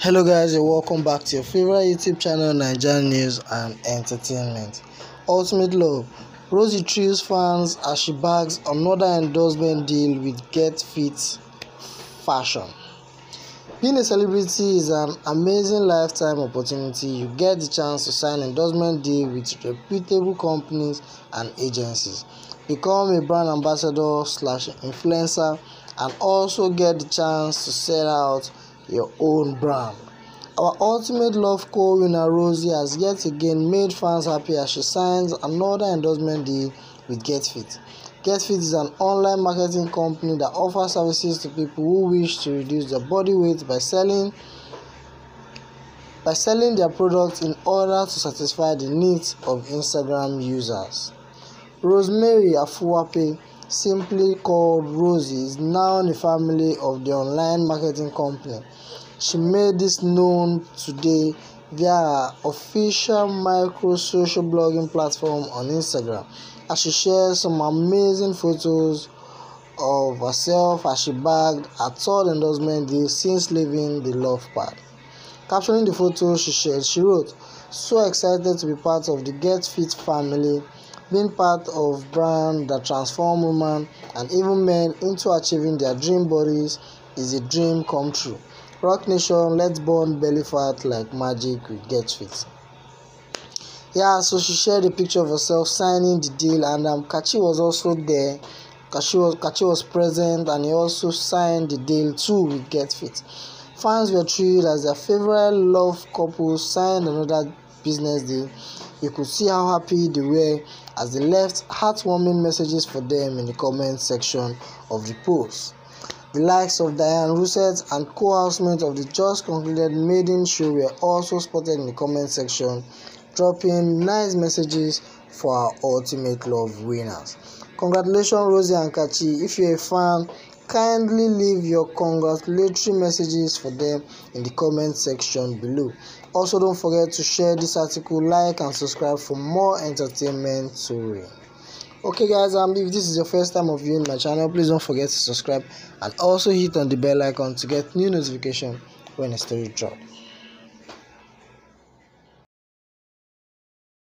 Hello guys, and welcome back to your favorite YouTube channel, Nigerian News and Entertainment. Ultimate Love. Rosie thrills fans as she bags another endorsement deal with Get Fit Fashion. Being a celebrity is an amazing lifetime opportunity. You get the chance to sign endorsement deal with reputable companies and agencies, become a brand ambassador/influencer, and also get the chance to sell out your own brand. Our Ultimate Love co-winner Rosie has yet again made fans happy as she signs another endorsement deal with Get Fit. Get Fit is an online marketing company that offers services to people who wish to reduce their body weight by selling their products in order to satisfy the needs of Instagram users. Rosemary Afuwape, simply called Rosie, is now in the family of the online marketing company. She made this known today via her official micro-social blogging platform on Instagram, as she shares some amazing photos of herself as she bagged her third endorsement deal since leaving the Love Pad. Captioning the photos she shared, she wrote, "So excited to be part of the Get Fit family. Being part of brand that transform women and even men into achieving their dream bodies is a dream come true. Rock Nation, let's burn belly fat like magic with Get Fit." Yeah, so she shared a picture of herself signing the deal, and Kachi was also there. Kachi was present, and he also signed the deal too with Get Fit. Fans were thrilled as their favorite love couple signed another business deal. You could see how happy they were as they left heartwarming messages for them in the comment section of the post. The likes of Diane Rousset and co-housemates of the just concluded maiden show were also spotted in the comment section, dropping nice messages for our Ultimate Love winners. Congratulations, Rosie and Kachi. If you're a fan, kindly leave your congratulatory messages for them in the comment section below. Also, don't forget to share this article, like and subscribe for more entertainment stories. Okay guys, if this is your first time of viewing my channel, please don't forget to subscribe and also hit on the bell icon to get new notification when a story drops.